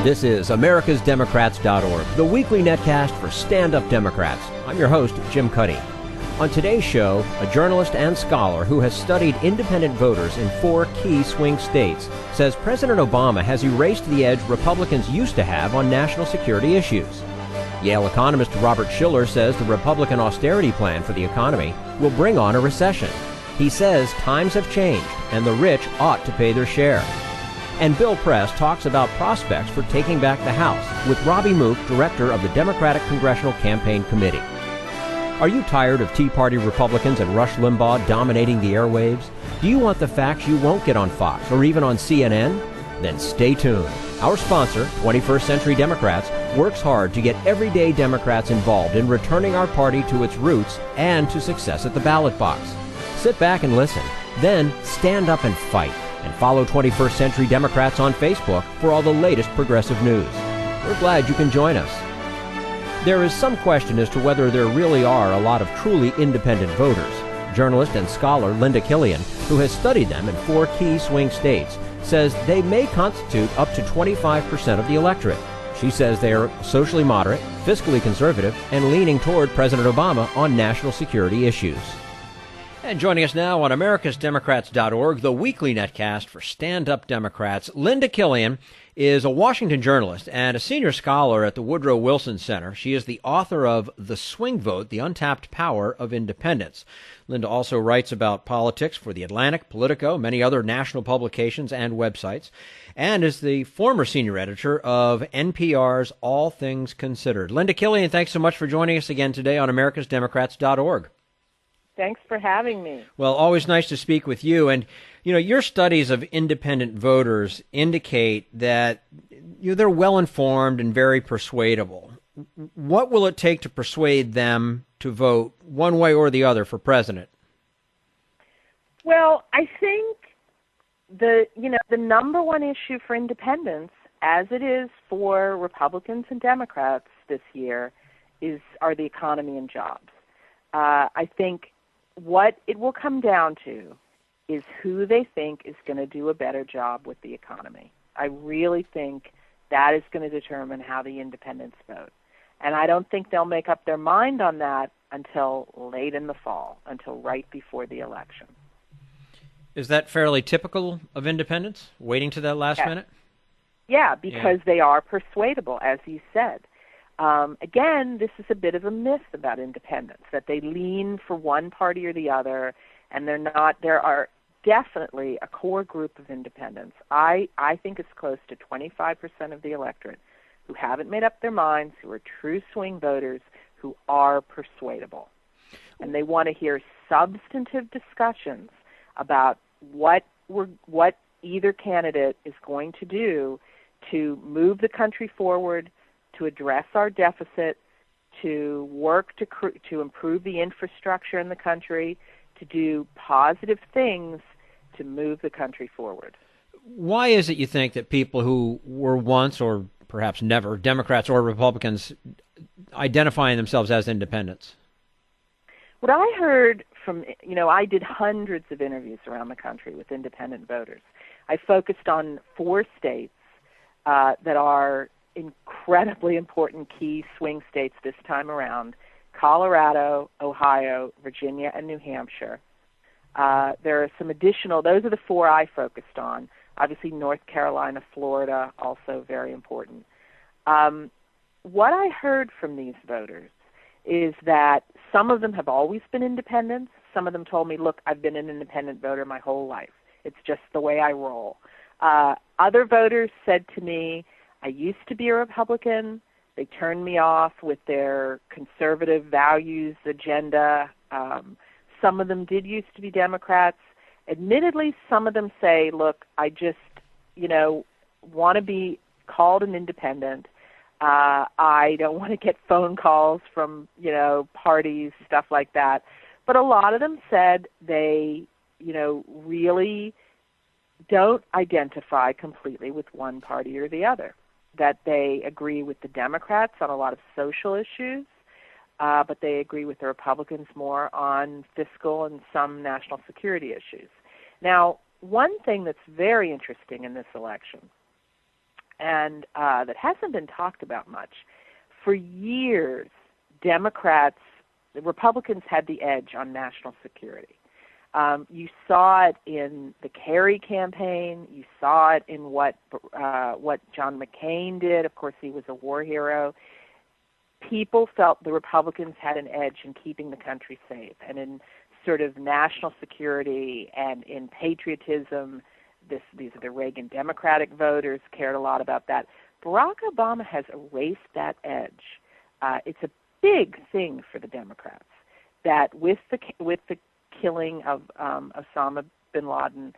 This is americasdemocrats.org, the weekly netcast for stand-up Democrats. I'm your host, Jim Cuddy. On today's show, a journalist and scholar who has studied independent voters in 4 key swing states says President Obama has erased the edge Republicans used to have on national security issues. Yale economist Robert Shiller says the Republican austerity plan for the economy will bring on a recession. He says times have changed and the rich ought to pay their share. And Bill Press talks about prospects for taking back the House with Robby Mook, director of the Democratic Congressional Campaign Committee. Are you tired of Tea Party Republicans and Rush Limbaugh dominating the airwaves? Do you want the facts you won't get on Fox or even on CNN? Then stay tuned. Our sponsor, 21st Century Democrats, works hard to get everyday Democrats involved in returning our party to its roots and to success at the ballot box. Sit back and listen, then stand up and fight. And follow 21st Century Democrats on Facebook for all the latest progressive news. We're glad you can join us. There is some question as to whether there really are a lot of truly independent voters. Journalist and scholar Linda Killian, who has studied them in 4 key swing states, says they may constitute up to 25% of the electorate. She says they are socially moderate, fiscally conservative, and leaning toward President Obama on national security issues. And joining us now on americasdemocrats.org, the weekly netcast for stand-up Democrats, Linda Killian is a Washington journalist and a senior scholar at the Woodrow Wilson Center. She is the author of The Swing Vote, The Untapped Power of Independence. Linda also writes about politics for The Atlantic, Politico, many other national publications and websites, and is the former senior editor of NPR's All Things Considered. Linda Killian, thanks so much for joining us again today on americasdemocrats.org. Thanks for having me. Well, always nice to speak with you. And, you know, your studies of independent voters indicate that they're well-informed and very persuadable. What will it take to persuade them to vote one way or the other for president? Well, I think the number one issue for independents, as it is for Republicans and Democrats this year, are the economy and jobs. I think what it will come down to is who they think is going to do a better job with the economy. I really think that is going to determine how the independents vote. And I don't think they'll make up their mind on that until late in the fall, until right before the election. Is that fairly typical of independents, waiting to that last minute? Yeah, because they are persuadable, as you said. Again, this is a bit of a myth about independents, that they lean for one party or the other, and they're not. There are definitely a core group of independents. I think it's close to 25% of the electorate who haven't made up their minds, who are true swing voters, who are persuadable. And they want to hear substantive discussions about what either candidate is going to do to move the country forward, to address our deficit, to work to improve the infrastructure in the country, to do positive things to move the country forward. Why is it, you think, that people who were once or perhaps never Democrats or Republicans identifying themselves as independents? What I heard from, I did hundreds of interviews around the country with independent voters. I focused on 4 states that are incredibly important key swing states this time around: Colorado, Ohio, Virginia, and New Hampshire. There are some additional, those are the 4 I focused on. Obviously, North Carolina, Florida, also very important. What I heard from these voters is that some of them have always been independents. Some of them told me, look, I've been an independent voter my whole life. It's just the way I roll. Other voters said to me, I used to be a Republican. They turned me off with their conservative values agenda. Some of them did used to be Democrats. Admittedly, some of them say, look, I just, want to be called an independent. I don't want to get phone calls from, parties, stuff like that. But a lot of them said they, really don't identify completely with one party or the other, that they agree with the Democrats on a lot of social issues, but they agree with the Republicans more on fiscal and some national security issues. Now, one thing that's very interesting in this election and that hasn't been talked about much. For years, the Republicans had the edge on national security. You saw it in the Kerry campaign. You saw it in what John McCain did. Of course, he was a war hero. People felt the Republicans had an edge in keeping the country safe and in sort of national security and in patriotism. These are the Reagan Democratic voters, cared a lot about that. Barack Obama has erased that edge. It's a big thing for the Democrats that with the killing of Osama bin Laden,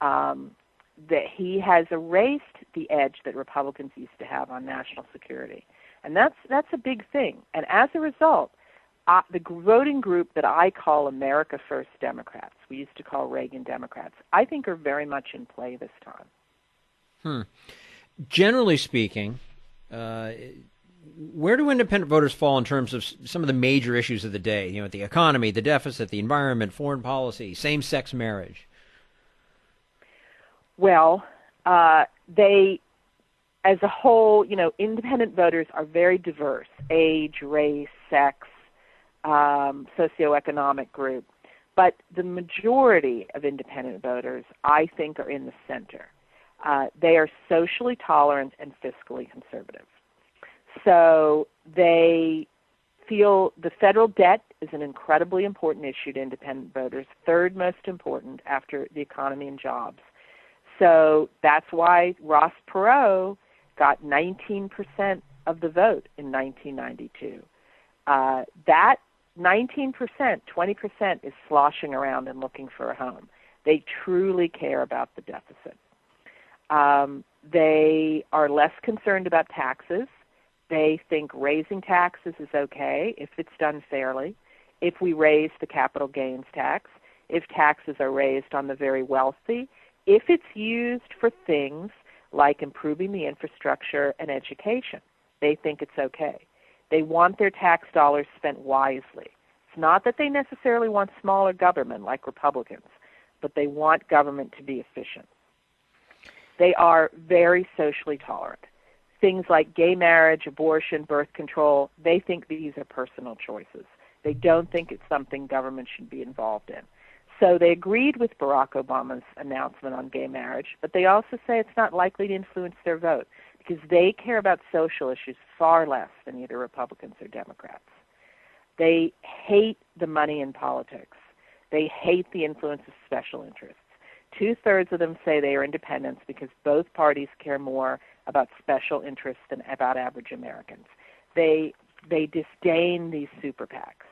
that he has erased the edge that Republicans used to have on national security. And that's a big thing. And as a result, the voting group that I call America First Democrats, we used to call Reagan Democrats, I think are very much in play this time. Generally speaking, where do independent voters fall in terms of some of the major issues of the day? You know, the economy, the deficit, the environment, foreign policy, same-sex marriage. Well, they, as a whole, you know, independent voters are very diverse: age, race, sex, socioeconomic group. But the majority of independent voters, I think, are in the center. They are socially tolerant and fiscally conservative. So they feel the federal debt is an incredibly important issue to independent voters, third most important after the economy and jobs. So that's why Ross Perot got 19% of the vote in 1992. That 19%, 20% is sloshing around and looking for a home. They truly care about the deficit. They are less concerned about taxes. They think raising taxes is okay if it's done fairly. If we raise the capital gains tax, if taxes are raised on the very wealthy, if it's used for things like improving the infrastructure and education, they think it's okay. They want their tax dollars spent wisely. It's not that they necessarily want smaller government like Republicans, but they want government to be efficient. They are very socially tolerant. Things like gay marriage, abortion, birth control, they think these are personal choices. They don't think it's something government should be involved in. So they agreed with Barack Obama's announcement on gay marriage, but they also say it's not likely to influence their vote because they care about social issues far less than either Republicans or Democrats. They hate the money in politics. They hate the influence of special interests. 2/3 of them say they are independents because both parties care more about special interests than about average Americans. They disdain these super PACs,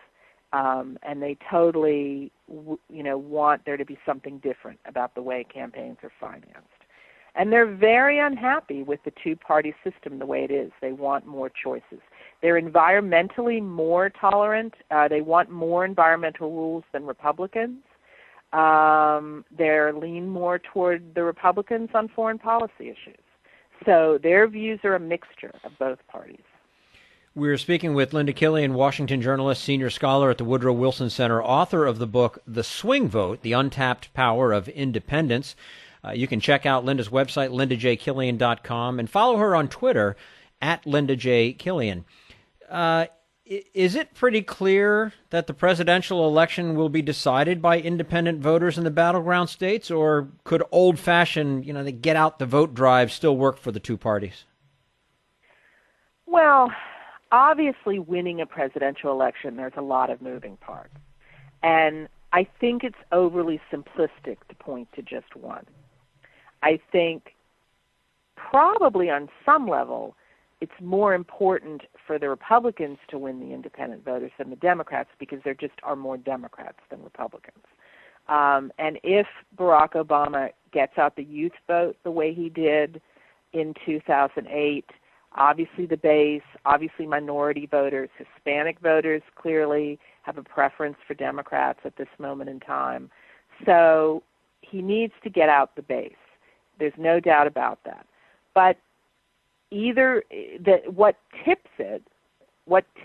and they totally, want there to be something different about the way campaigns are financed. And they're very unhappy with the two-party system the way it is. They want more choices. They're environmentally more tolerant. They want more environmental rules than Republicans. They're lean more toward the Republicans on foreign policy issues. So their views are a mixture of both parties. We're speaking with Linda Killian, Washington journalist, senior scholar at the Woodrow Wilson Center, author of the book The Swing Vote, The Untapped Power of Independence. You can check out Linda's website, lindajkillian.com, and follow her on Twitter, @LindaJKillian. Is it pretty clear that the presidential election will be decided by independent voters in the battleground states, or could old-fashioned, the get-out-the-vote drive still work for the two parties? Well, obviously winning a presidential election, there's a lot of moving parts. And I think it's overly simplistic to point to just one. I think probably on some level it's more important for the Republicans to win the independent voters than the Democrats because there just are more Democrats than Republicans. And if Barack Obama gets out the youth vote the way he did in 2008, obviously the base, obviously minority voters, Hispanic voters clearly have a preference for Democrats at this moment in time. So he needs to get out the base. There's no doubt about that. But what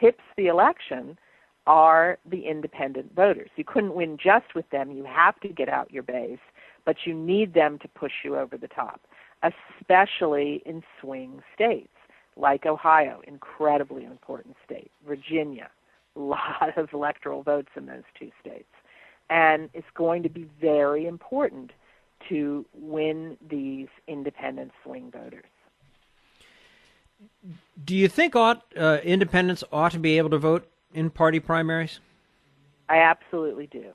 tips the election are the independent voters. You couldn't win just with them. You have to get out your base, but you need them to push you over the top. especially in swing states like Ohio, incredibly important state, Virginia, a lot of electoral votes in those two states. And it's going to be very important to win these independent swing voters. Do you think independents ought to be able to vote in party primaries? I absolutely do.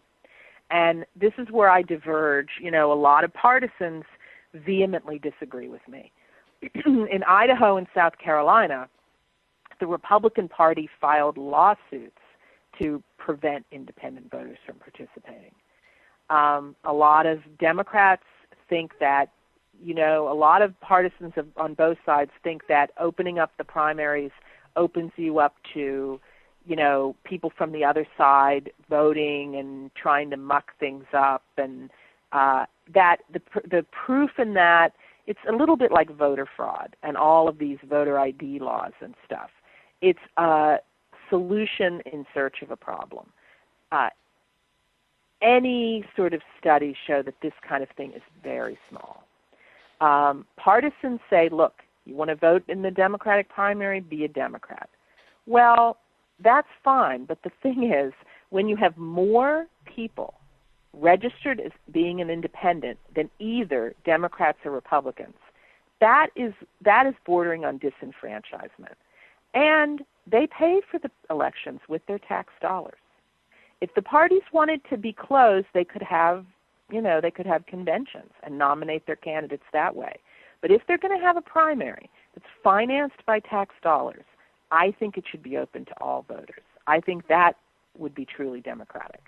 And this is where I diverge. A lot of partisans vehemently disagree with me. In Idaho and South Carolina, the Republican Party filed lawsuits to prevent independent voters from participating. A lot of Democrats think that, a lot of partisans on both sides think that opening up the primaries opens you up to, people from the other side voting and trying to muck things up, and that the proof in that, it's a little bit like voter fraud and all of these voter ID laws and stuff. It's a solution in search of a problem. Any sort of studies show that this kind of thing is very small. Partisans say, look, you want to vote in the Democratic primary, be a Democrat. Well, that's fine, but the thing is, when you have more people registered as being an independent than either Democrats or Republicans, that is bordering on disenfranchisement. And they pay for the elections with their tax dollars. If the parties wanted to be closed, they could have, conventions and nominate their candidates that way. But if they're going to have a primary that's financed by tax dollars, I think it should be open to all voters. I think that would be truly democratic.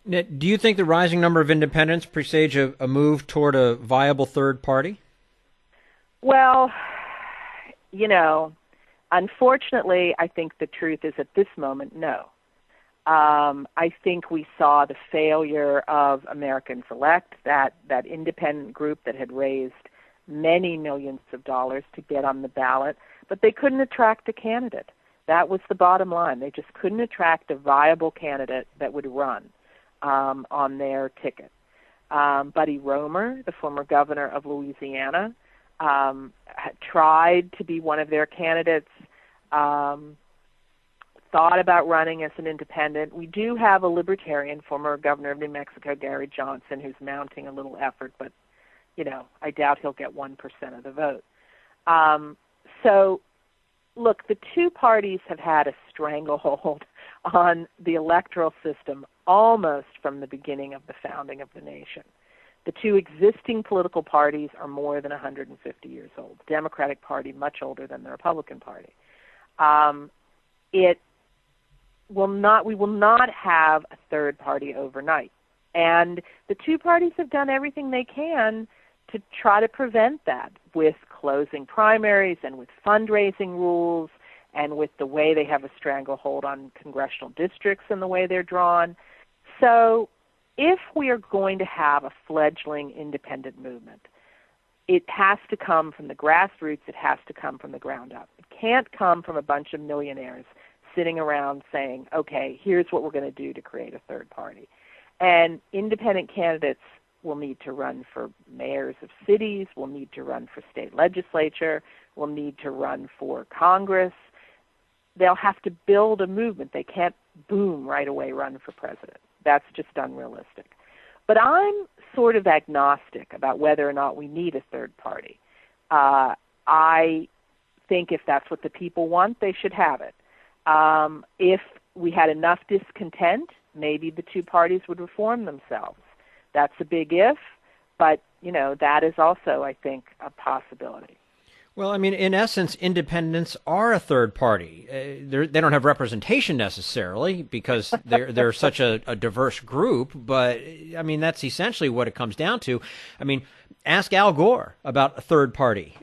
Now, do you think the rising number of independents presage a move toward a viable third party? Well, unfortunately, I think the truth is at this moment, no. I think we saw the failure of Americans Elect, that independent group that had raised many millions of dollars to get on the ballot, but they couldn't attract a candidate. That was the bottom line. They just couldn't attract a viable candidate that would run on their ticket. Buddy Roemer, the former governor of Louisiana, tried to be one of their candidates, thought about running as an independent. We do have a libertarian, former governor of New Mexico, Gary Johnson, who's mounting a little effort, but, I doubt he'll get 1% of the vote. So, look, the two parties have had a stranglehold on the electoral system almost from the beginning of the founding of the nation. The two existing political parties are more than 150 years old. The Democratic Party much older than the Republican Party. We will not have a third party overnight. And the two parties have done everything they can to try to prevent that, with closing primaries and with fundraising rules and with the way they have a stranglehold on congressional districts and the way they're drawn. So if we are going to have a fledgling independent movement, it has to come from the grassroots. It has to come from the ground up. It can't come from a bunch of millionaires sitting around saying, okay, here's what we're going to do to create a third party. And independent candidates will need to run for mayors of cities, will need to run for state legislature, will need to run for Congress. They'll have to build a movement. They can't, boom, right away run for president. That's just unrealistic. But I'm sort of agnostic about whether or not we need a third party. I think if that's what the people want, they should have it. If we had enough discontent, maybe the two parties would reform themselves. That's a big if, but, that is also, I think, a possibility. Well, I mean, in essence, independents are a third party. They don't have representation necessarily because they're such a diverse group, but, I mean, that's essentially what it comes down to. I mean, ask Al Gore about a third party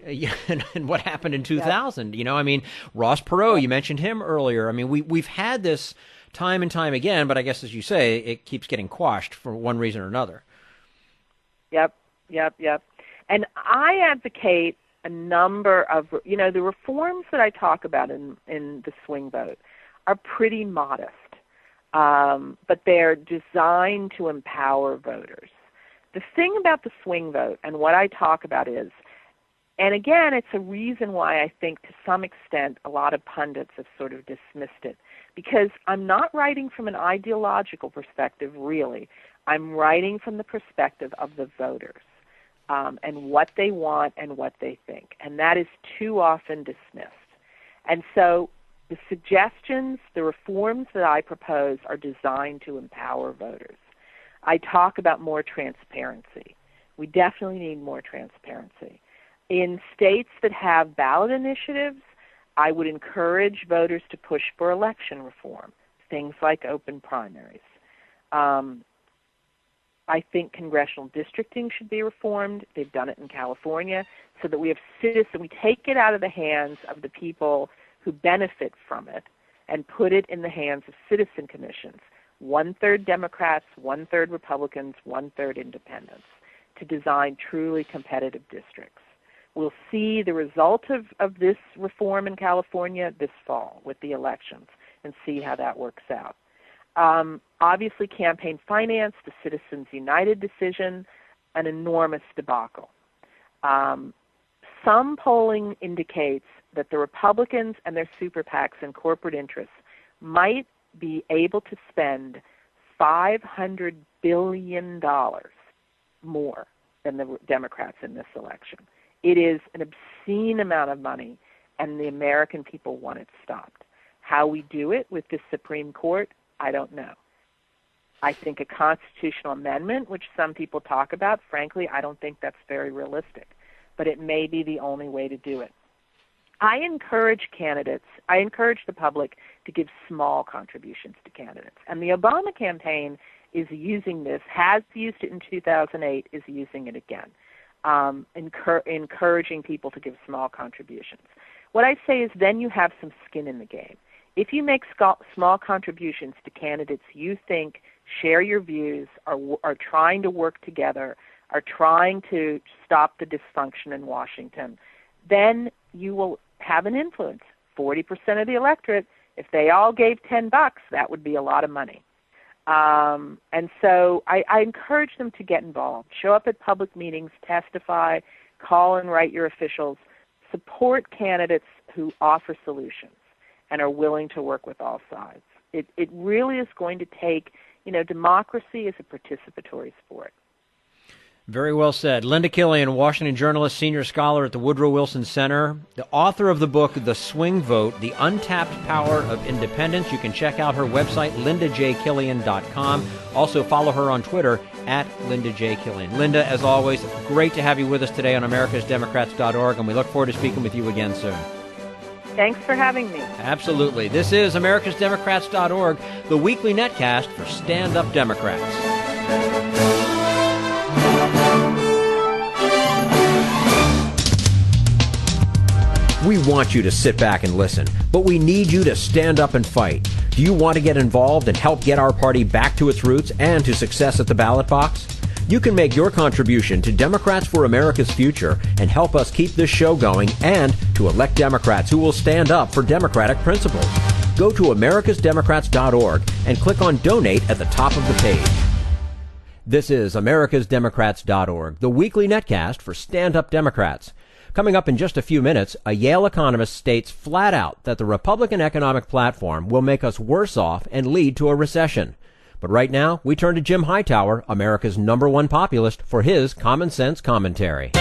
and what happened in 2000. Yes. I mean, Ross Perot, you mentioned him earlier. I mean, we've had this time and time again, but I guess, as you say, it keeps getting quashed for one reason or another. Yep. And I advocate a number of, the reforms that I talk about in the swing vote are pretty modest, but they're designed to empower voters. The thing about the swing vote and what I talk about is, and again, it's a reason why I think to some extent a lot of pundits have sort of dismissed it, because I'm not writing from an ideological perspective, really. I'm writing from the perspective of the voters and what they want and what they think, and that is too often dismissed. And so the suggestions, the reforms that I propose are designed to empower voters. I talk about more transparency. We definitely need more transparency. In states that have ballot initiatives, I would encourage voters to push for election reform, things like open primaries. I think congressional districting should be reformed. They've done it in California, so that we have citizens. We take it out of the hands of the people who benefit from it and put it in the hands of citizen commissions, 1/3 Democrats, 1/3 Republicans, 1/3 independents, to design truly competitive districts. We'll see the result of this reform in California this fall with the elections and see how that works out. Obviously, campaign finance, the Citizens United decision, an enormous debacle. Some polling indicates that the Republicans and their super PACs and corporate interests might be able to spend $500 billion more than the Democrats in this election. It is an obscene amount of money, and the American people want it stopped. How we do it with the Supreme Court, I don't know. I think a constitutional amendment, which some people talk about, frankly, I don't think that's very realistic, but it may be the only way to do it. I encourage the public to give small contributions to candidates. And the Obama campaign is using this, has used it in 2008, is using it again, encouraging people to give small contributions. What I say is then you have some skin in the game. If you make small contributions to candidates you think share your views, are trying to work together, are trying to stop the dysfunction in Washington, then you will have an influence. 40% of the electorate, if they all gave $10, that would be a lot of money. And so I encourage them to get involved. Show up at public meetings, testify, call and write your officials, support candidates who offer solutions and are willing to work with all sides. It really is going to take, democracy is a participatory sport. Very well said. Linda Killian, Washington journalist, senior scholar at the Woodrow Wilson Center, the author of the book, The Swing Vote, The Untapped Power of Independence. You can check out her website, lindajkillian.com. Also follow her on Twitter, @LindaJKillian. Linda, as always, great to have you with us today on americasdemocrats.org, and we look forward to speaking with you again soon. Thanks for having me. Absolutely. This is americasdemocrats.org, the weekly netcast for stand-up Democrats. We want you to sit back and listen, but we need you to stand up and fight. Do you want to get involved and help get our party back to its roots and to success at the ballot box? You can make your contribution to Democrats for America's Future and help us keep this show going and to elect Democrats who will stand up for democratic principles. Go to americasdemocrats.org and click on Donate at the top of the page. This is americasdemocrats.org, the weekly netcast for stand-up Democrats. Coming up in just a few minutes, a Yale economist states flat out that the Republican economic platform will make us worse off and lead to a recession. But right now, we turn to Jim Hightower, America's #1 populist, for his common sense commentary.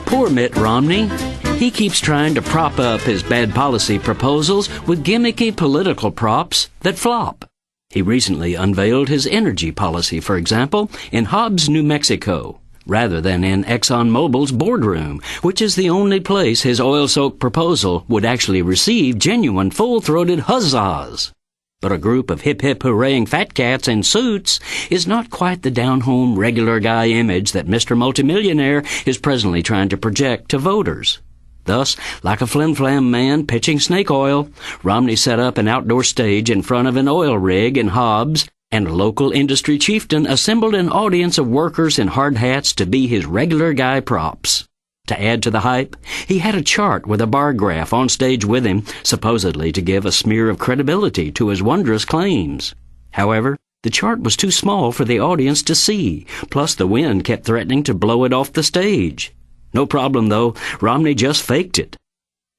Poor Mitt Romney. He keeps trying to prop up his bad policy proposals with gimmicky political props that flop. He recently unveiled his energy policy, for example, in Hobbs, New Mexico, rather than in ExxonMobil's boardroom, which is the only place his oil-soaked proposal would actually receive genuine full-throated huzzas. But a group of hip-hip-hooraying fat cats in suits is not quite the down-home regular guy image that Mr. Multimillionaire is presently trying to project to voters. Thus, like a flim-flam man pitching snake oil, Romney set up an outdoor stage in front of an oil rig in Hobbs, and a local industry chieftain assembled an audience of workers in hard hats to be his regular guy props. To add to the hype, he had a chart with a bar graph on stage with him, supposedly to give a smear of credibility to his wondrous claims. However, The chart was too small for the audience to see, plus the wind kept threatening to blow it off the stage. No problem, though. Romney just faked it.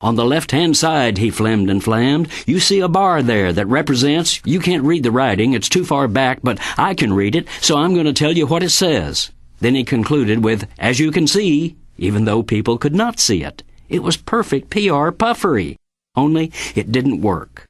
On the left-hand side, he flimmed and flammed, you see a bar there that represents, you can't read the writing, it's too far back, but I can read it, so I'm going to tell you what it says. Then he concluded with, as you can see, even though people could not see it. It was perfect PR puffery. Only it didn't work.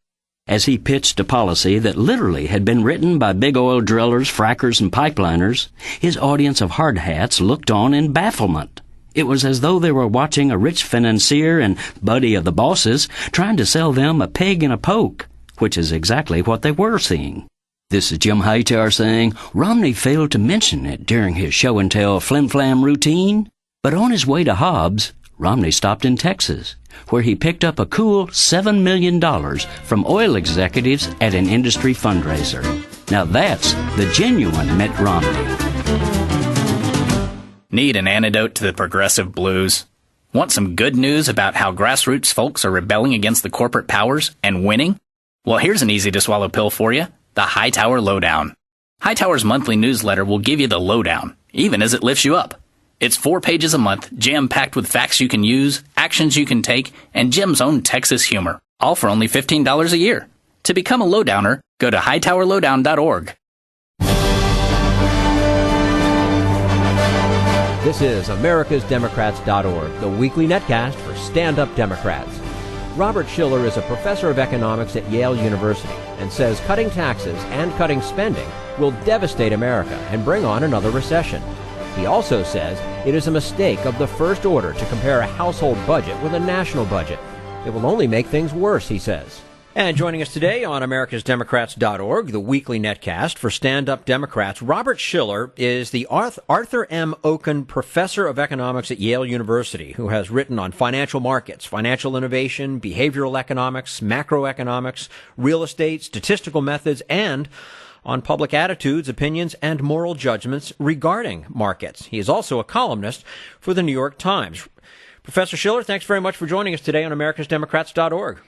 As he pitched a policy that literally had been written by big oil drillers, frackers, and pipeliners, his audience of hard hats looked on in bafflement. It was as though they were watching a rich financier and buddy of the boss's trying to sell them a peg and a poke, which is exactly what they were seeing. This is Jim Hightower saying Romney failed to mention it during his show-and-tell flim-flam routine, but on his way to Hobbs, Romney stopped in Texas, where he picked up a cool $7 million from oil executives at an industry fundraiser. Now that's the genuine Mitt Romney. Need an antidote to the progressive blues? Want some good news about how grassroots folks are rebelling against the corporate powers and winning? Well, here's an easy-to-swallow pill for you, the Hightower Lowdown. Hightower's monthly newsletter will give you the lowdown, even as it lifts you up. It's 4 pages a month, jam-packed with facts you can use, actions you can take, and Jim's own Texas humor, all for only $15 a year. To become a lowdowner, go to hightowerlowdown.org. This is americasdemocrats.org, the weekly netcast for stand-up Democrats. Robert Shiller is a professor of economics at Yale University and says cutting taxes and cutting spending will devastate America and bring on another recession. He also says it is a mistake of the first order to compare a household budget with a national budget. It will only make things worse, he says. And joining us today on americasdemocrats.org, the weekly netcast for stand-up Democrats, Robert Shiller is the Arthur M. Okun Professor of Economics at Yale University, who has written on financial markets, financial innovation, behavioral economics, macroeconomics, real estate, statistical methods, and on public attitudes, opinions, and moral judgments regarding markets. He is also a columnist for the New York Times. Professor Shiller, thanks very much for joining us today on americasdemocrats.org.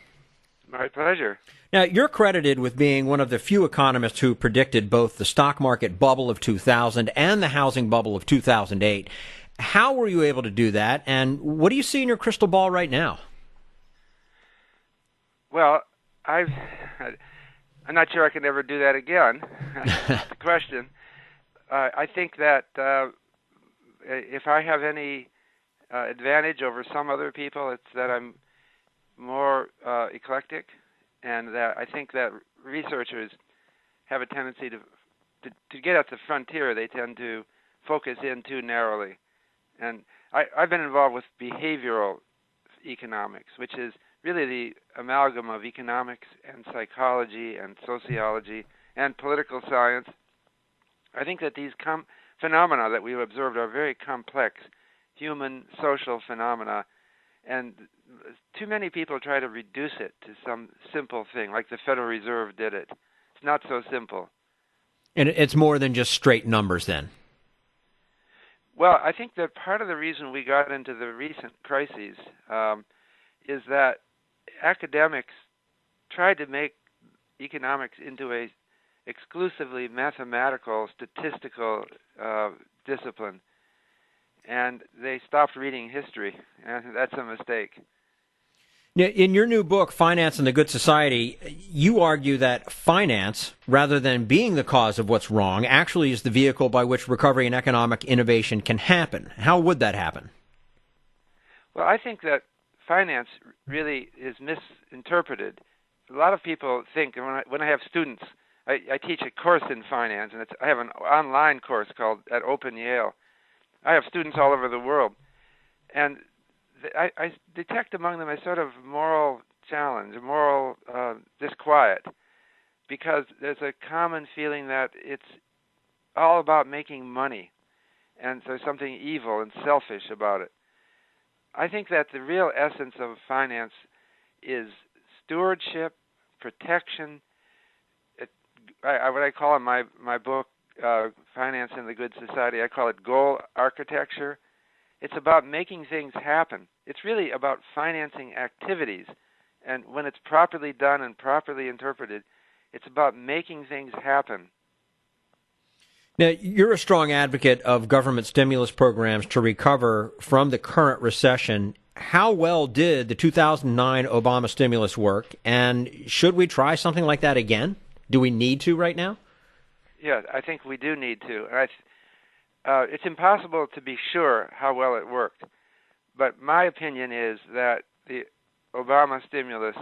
My pleasure. Now, you're credited with being one of the few economists who predicted both the stock market bubble of 2000 and the housing bubble of 2008. How were you able to do that, and what do you see in your crystal ball right now? Well, I'm not sure I can ever do that again. That's the question. I think that if I have any advantage over some other people, it's that I'm more eclectic, and that I think that researchers have a tendency to get at the frontier. They tend to focus in too narrowly. And I've been involved with behavioral economics, which is really the amalgam of economics and psychology and sociology and political science. I think that these phenomena that we've observed are very complex human social phenomena, and too many people try to reduce it to some simple thing, like the Federal Reserve did it. It's not so simple. And it's more than just straight numbers, then? Well, I think that part of the reason we got into the recent crises is that academics tried to make economics into a exclusively mathematical, statistical discipline, and they stopped reading history, and that's a mistake. In your new book, Finance and the Good Society, you argue that finance, rather than being the cause of what's wrong, actually is the vehicle by which recovery and economic innovation can happen. How would that happen? Well, I think that finance really is misinterpreted. A lot of people think, and when I have students, I teach a course in finance, and I have an online course called at Open Yale. I have students all over the world, and I detect among them a sort of moral challenge, a moral disquiet, because there's a common feeling that it's all about making money, and there's something evil and selfish about it. I think that the real essence of finance is stewardship, protection. What I call in my book, Finance and the Good Society, I call it goal architecture. It's about making things happen. It's really about financing activities. And when it's properly done and properly interpreted, it's about making things happen. Now, you're a strong advocate of government stimulus programs to recover from the current recession. How well did the 2009 Obama stimulus work, and should we try something like that again? Do we need to right now? Yeah, I think we do need to. It's impossible to be sure how well it worked, but my opinion is that the Obama stimulus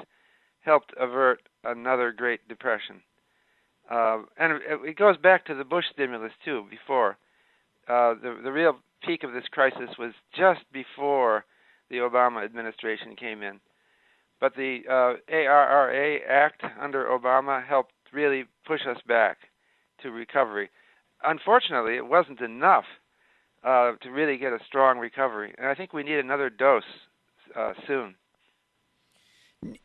helped avert another Great Depression. And it goes back to the Bush stimulus, too, before. The real peak of this crisis was just before the Obama administration came in. But the ARRA Act under Obama helped really push us back to recovery. Unfortunately, it wasn't enough to really get a strong recovery. And I think we need another dose soon.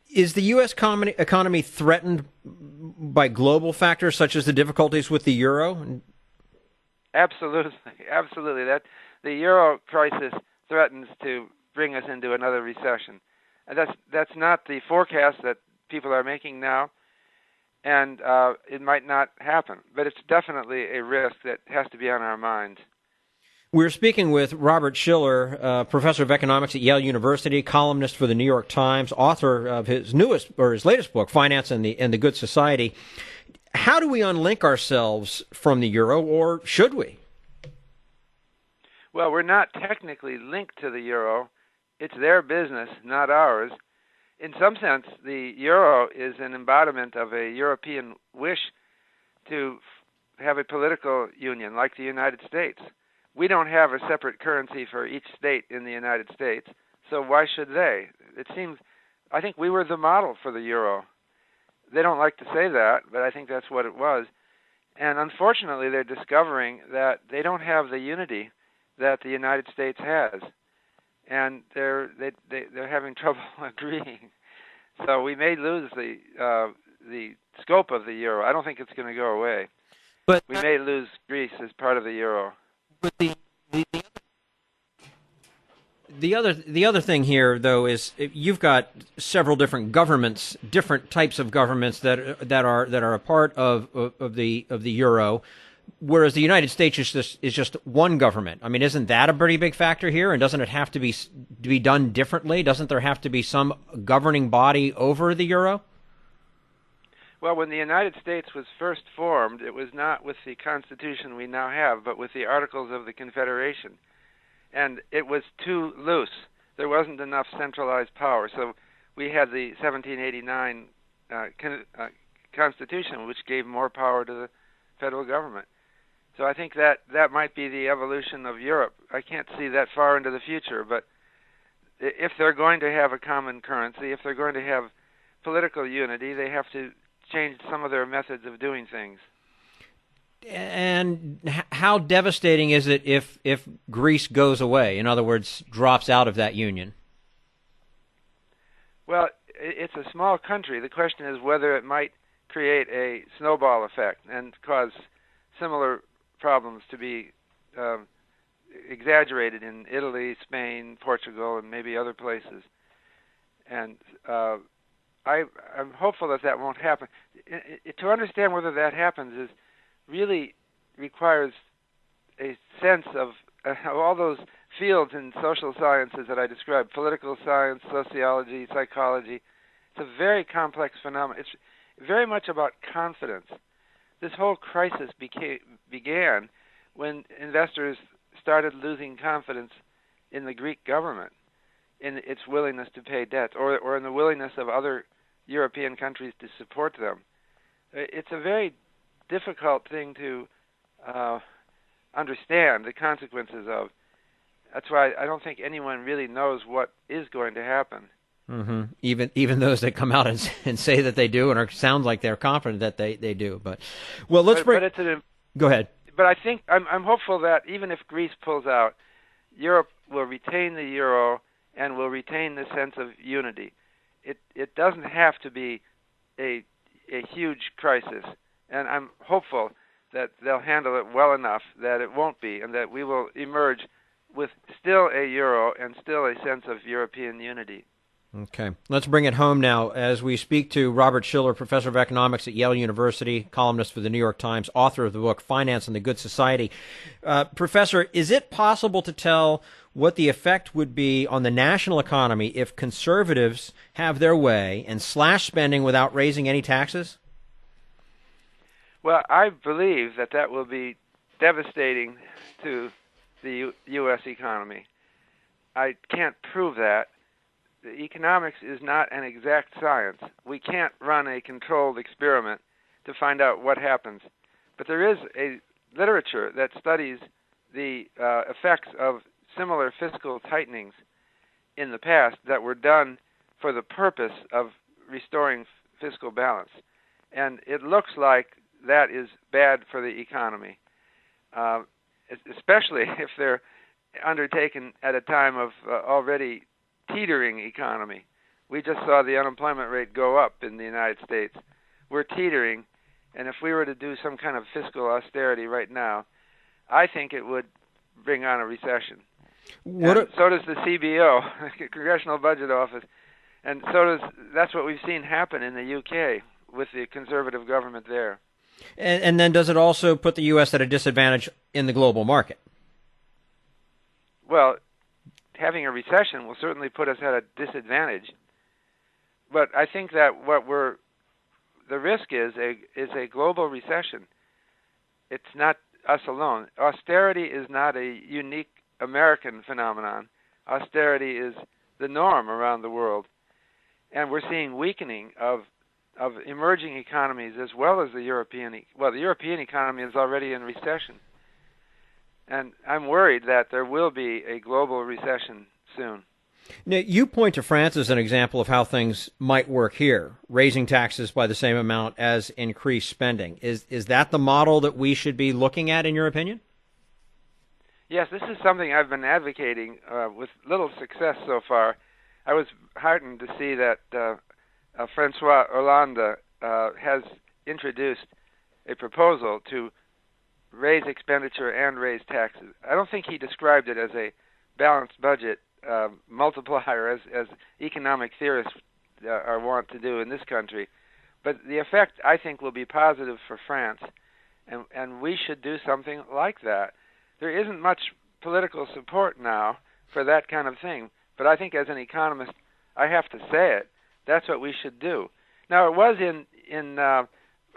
Is the U.S. economy threatened by global factors such as the difficulties with the euro? Absolutely. That the euro crisis threatens to bring us into another recession. And that's not the forecast that people are making now, and it might not happen. But it's definitely a risk that has to be on our minds. We're speaking with Robert Shiller, professor of economics at Yale University, columnist for the New York Times, author of his latest book, Finance and the Good Society. How do we unlink ourselves from the euro, or should we? Well, we're not technically linked to the euro. It's their business, not ours. In some sense, the euro is an embodiment of a European wish to have a political union like the United States. We don't have a separate currency for each state in the United States, so why should they? I think we were the model for the euro. They don't like to say that, but I think that's what it was. And unfortunately, they're discovering that they don't have the unity that the United States has, and they're having trouble agreeing. So we may lose the scope of the euro. I don't think it's going to go away, but we may lose Greece as part of the euro. But the other thing here, though, is you've got several different governments, different types of governments that are a part of the euro, whereas the United States is just one government. I mean, isn't that a pretty big factor here? And doesn't it have to be done differently? Doesn't there have to be some governing body over the euro? Well, when the United States was first formed, it was not with the Constitution we now have, but with the Articles of the Confederation. And it was too loose. There wasn't enough centralized power. So we had the 1789 Constitution, which gave more power to the federal government. So I think that might be the evolution of Europe. I can't see that far into the future, but if they're going to have a common currency, if they're going to have political unity, they have to change some of their methods of doing things. And how devastating is it if Greece goes away? In other words, drops out of that union? Well, it's a small country. The question is whether it might create a snowball effect and cause similar problems to be exaggerated in Italy, Spain, Portugal, and maybe other places. And I'm hopeful that won't happen. To understand whether that happens is really requires a sense of all those fields in social sciences that I described: political science, sociology, psychology. It's a very complex phenomenon. It's very much about confidence. This whole crisis began when investors started losing confidence in the Greek government, in its willingness to pay debt, or in the willingness of other European countries to support them. It's a very difficult thing to understand the consequences of. That's why I don't think anyone really knows what is going to happen. Mm-hmm. Even those that come out and say that they do and sound like they're confident that they do. But well, go ahead. But I think I'm hopeful that even if Greece pulls out, Europe will retain the euro and will retain the sense of unity. It doesn't have to be a huge crisis, and I'm hopeful that they'll handle it well enough that it won't be, and that we will emerge with still a euro and still a sense of European unity. Okay. Let's bring it home now as we speak to Robert Shiller, professor of economics at Yale University, columnist for the New York Times, author of the book Finance and the Good Society. Professor, is it possible to tell what the effect would be on the national economy if conservatives have their way and slash spending without raising any taxes? Well, I believe that will be devastating to the U.S. economy. I can't prove that. The economics is not an exact science. We can't run a controlled experiment to find out what happens. But there is a literature that studies the effects of similar fiscal tightenings in the past that were done for the purpose of restoring fiscal balance. And it looks like that is bad for the economy, especially if they're undertaken at a time of already teetering economy. We just saw the unemployment rate go up in the United States. We're teetering, and if we were to do some kind of fiscal austerity right now, I think it would bring on a recession. So does the CBO, Congressional Budget Office, and that's what we've seen happen in the UK with the conservative government there. And then does it also put the U.S. at a disadvantage in the global market? Well, having a recession will certainly put us at a disadvantage. But I think that the risk is a global recession. It's not us alone. Austerity is not a unique American phenomenon. Austerity is the norm around the world. And we're seeing weakening of emerging economies as well as the European. The European economy is already in recession. And I'm worried that there will be a global recession soon. Now, you point to France as an example of how things might work here, raising taxes by the same amount as increased spending. Is that the model that we should be looking at, in your opinion? Yes, this is something I've been advocating with little success so far. I was heartened to see that François Hollande has introduced a proposal to raise expenditure and raise taxes. I don't think he described it as a balanced budget multiplier, as economic theorists are wont to do in this country. But the effect, I think, will be positive for France, and we should do something like that. There isn't much political support now for that kind of thing, but I think as an economist, I have to say it. That's what we should do. Now, it was in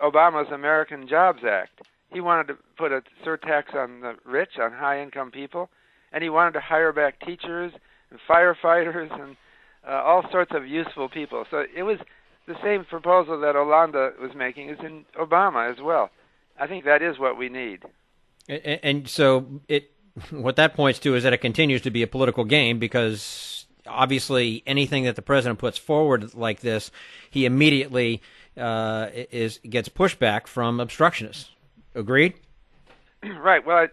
Obama's American Jobs Act. He wanted to put a surtax on the rich, on high-income people, and he wanted to hire back teachers and firefighters and all sorts of useful people. So it was the same proposal that Hollande was making is in Obama as well. I think that is what we need. And so what that points to is that it continues to be a political game because obviously anything that the president puts forward like this, he immediately gets pushback from obstructionists. Agreed? Right. Well,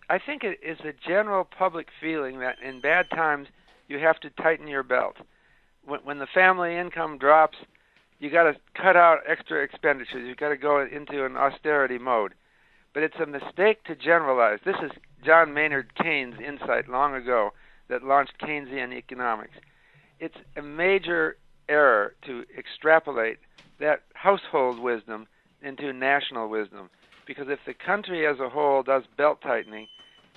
I think it is a general public feeling that in bad times you have to tighten your belt. When the family income drops, you got to cut out extra expenditures. You've got to go into an austerity mode. But it's a mistake to generalize. This is John Maynard Keynes' insight long ago that launched Keynesian economics. It's a major error to extrapolate that household wisdom into national wisdom. Because if the country as a whole does belt tightening,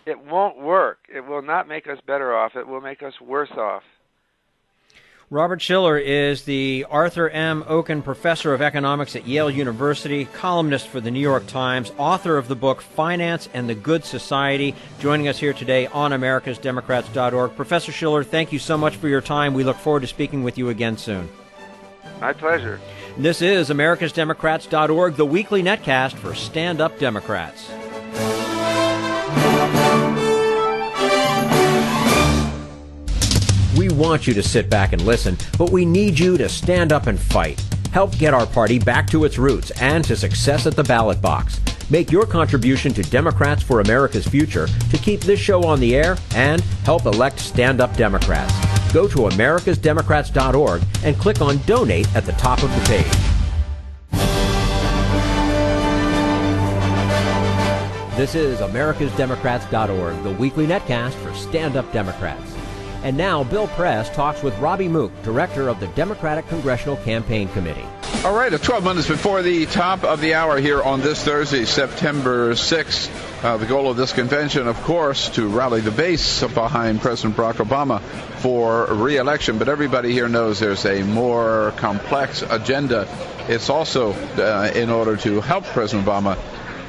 it won't work. It will not make us better off. It will make us worse off. Robert Shiller is the Arthur M. Okun Professor of Economics at Yale University, columnist for the New York Times, author of the book Finance and the Good Society, joining us here today on americasdemocrats.org. Professor Shiller, thank you so much for your time. We look forward to speaking with you again soon. My pleasure. This is americasdemocrats.org, the weekly netcast for stand-up Democrats. We want you to sit back and listen, but we need you to stand up and fight. Help get our party back to its roots and to success at the ballot box. Make your contribution to Democrats for America's Future to keep this show on the air and help elect stand-up Democrats. Go to americasdemocrats.org and click on Donate at the top of the page. This is americasdemocrats.org, the weekly netcast for stand-up Democrats. And now Bill Press talks with Robby Mook, director of the Democratic Congressional Campaign Committee. All right, 12 minutes before the top of the hour here on this Thursday, September 6th. The goal of this convention, of course, to rally the base behind President Barack Obama for re-election. But everybody here knows there's a more complex agenda. It's also in order to help President Obama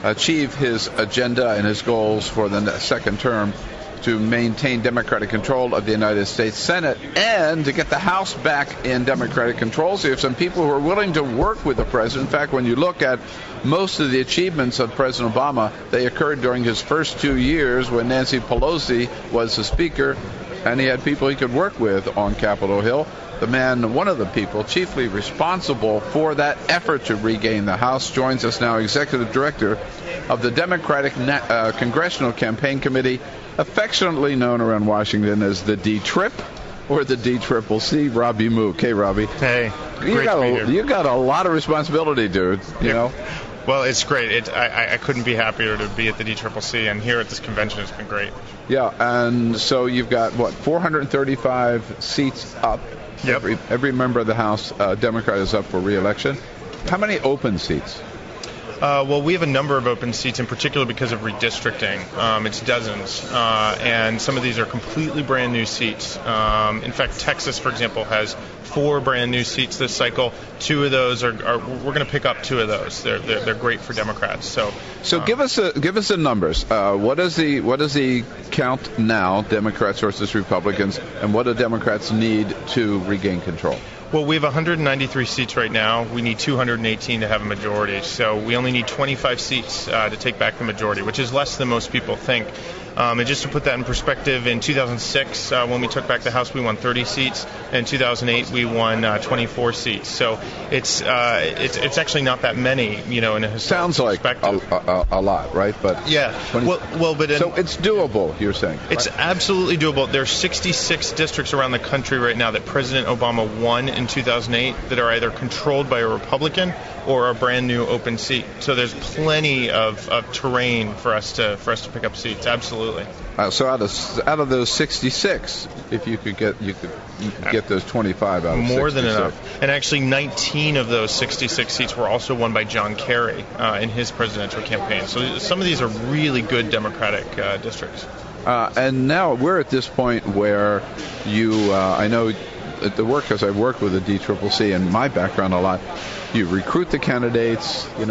achieve his agenda and his goals for the second term, to maintain Democratic control of the United States Senate and to get the House back in Democratic control. So you have some people who are willing to work with the president. In fact, when you look at most of the achievements of President Obama, they occurred during his first 2 years when Nancy Pelosi was the speaker, and he had people he could work with on Capitol Hill. The man, one of the people chiefly responsible for that effort to regain the House, joins us now, Executive Director of the Democratic Congressional Campaign Committee, affectionately known around Washington as the D-Trip or the D-Triple-C, Robby Mook. Hey, Robby. Hey, great to be here. You got a lot of responsibility, dude, you know. Well, it's great. I couldn't be happier to be at the D-Triple-C, and here at this convention it's been great. Yeah, and so you've got, 435 seats up. Yep. Every member of the House, Democrat, is up for re-election. How many open seats? Well, we have a number of open seats, in particular because of redistricting. It's dozens, and some of these are completely brand new seats. In fact, Texas, for example, has 4 brand new seats this cycle. 2 of those are we're going to pick up 2 of those. They're great for Democrats. So give us the numbers. What is the count now, Democrats versus Republicans, and what do Democrats need to regain control? Well, we have 193 seats right now. We need 218 to have a majority. So we only need 25 seats to take back the majority, which is less than most people think. And just to put that in perspective, in 2006, when we took back the House, we won 30 seats. In 2008, we won 24 seats. So it's actually not that many, in a historical perspective. Sounds like a lot, right? But yeah. So it's doable, you're saying? It's absolutely doable. There are 66 districts around the country right now that President Obama won in 2008 that are either controlled by a Republican or a brand new open seat. So there's plenty of terrain for us to pick up seats. Absolutely. So out of those 66, if you could get those 25 out of 66. More than enough. And actually 19 of those 66 seats were also won by John Kerry in his presidential campaign. So some of these are really good Democratic districts. And now we're at this point where I know at the work, because I've worked with the D-Triple-C and my background a lot, you recruit the candidates, you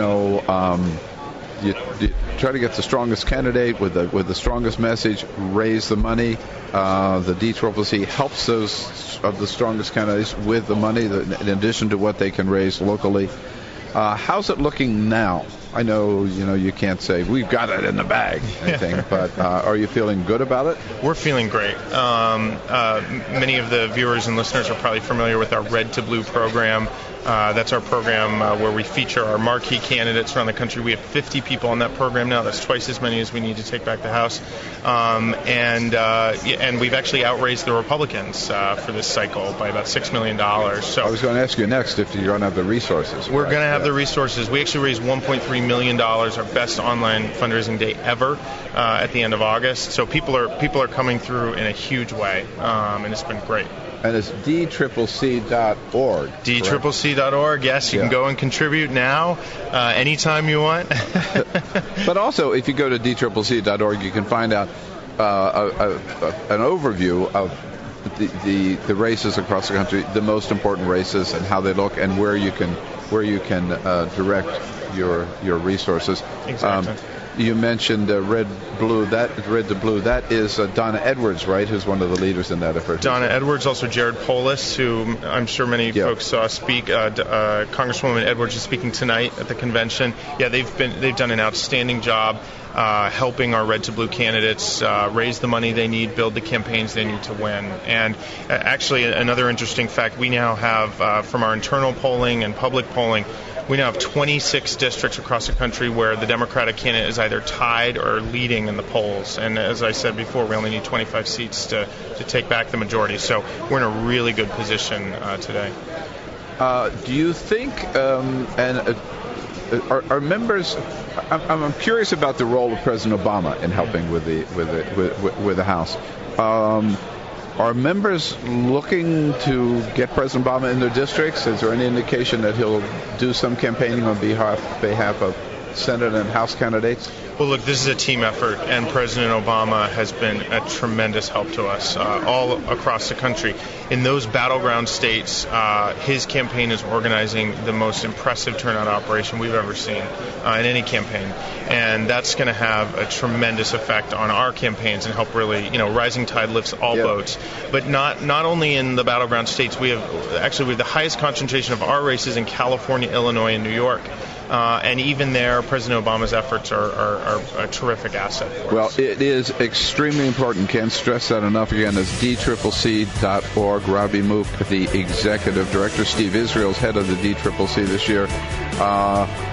try to get the strongest candidate with the strongest message, raise the money. The D-Triple-C helps those of the strongest candidates with the money, in addition to what they can raise locally. How's it looking now? I know, you can't say we've got it in the bag, but are you feeling good about it? We're feeling great. Many of the viewers and listeners are probably familiar with our Red to Blue program. That's our program where we feature our marquee candidates around the country. We have 50 people on that program now. That's twice as many as we need to take back the House. And we've actually outraised the Republicans for this cycle by about $6 million. So I was going to ask you next if you're going to have the resources. We're going to have the resources. We actually raised $1.3 million, our best online fundraising day ever, at the end of August. So people are coming through in a huge way, and it's been great. And it's DCCC.org. DCCC.org, yes. You can go and contribute now, anytime you want. But also, if you go to DCCC.org, you can find out an overview of the races across the country, the most important races and how they look, and where you can direct your resources. Exactly. You mentioned Red to Blue. That is Donna Edwards, right? Who's one of the leaders in that effort. Donna Edwards, also Jared Polis, who I'm sure many folks saw speak. Congresswoman Edwards is speaking tonight at the convention. Yeah, they've done an outstanding job helping our Red to Blue candidates raise the money they need, build the campaigns they need to win. And actually, another interesting fact: we now have, from our internal polling and public polling, we now have 26 districts across the country where the Democratic candidate is either tied or leading in the polls. And as I said before, we only need 25 seats to take back the majority. So we're in a really good position today. Do you think, are members? I'm curious about the role of President Obama in helping with the House. Are members looking to get President Obama in their districts? Is there any indication that he'll do some campaigning on behalf of Senate and House candidates? Well, look, this is a team effort, and President Obama has been a tremendous help to us all across the country. In those battleground states, his campaign is organizing the most impressive turnout operation we've ever seen in any campaign, and that's going to have a tremendous effect on our campaigns and help really, rising tide lifts all boats. But not only in the battleground states, we have the highest concentration of our races in California, Illinois, and New York. And even there, President Obama's efforts are a terrific asset for us. Well, it is extremely important. Can't stress that enough. Again, it's DCCC.org. Robby Mook, the executive director. Steve Israel's head of the DCCC this year.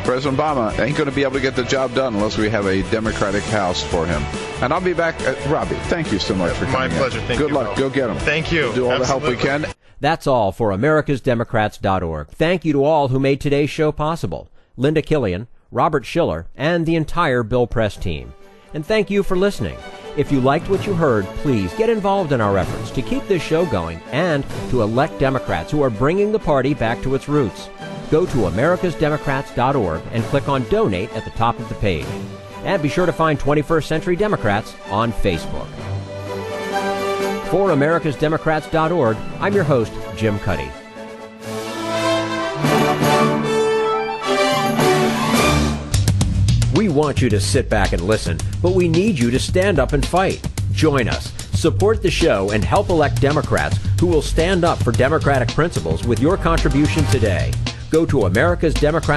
President Obama ain't going to be able to get the job done unless we have a Democratic House for him. And I'll be back. Robby, thank you so much for coming. My pleasure. Thank you. Good luck. Go get him. Thank you. We'll do all the help we can. That's all for AmericasDemocrats.org. Thank you to all who made today's show possible. Linda Killian, Robert Shiller, and the entire Bill Press team. And thank you for listening. If you liked what you heard, please get involved in our efforts to keep this show going and to elect Democrats who are bringing the party back to its roots. Go to AmericasDemocrats.org and click on Donate at the top of the page. And be sure to find 21st Century Democrats on Facebook. For AmericasDemocrats.org, I'm your host, Jim Cuddy. We want you to sit back and listen, but we need you to stand up and fight. Join us, support the show, and help elect Democrats who will stand up for democratic principles with your contribution today. Go to Americasdemocrats.org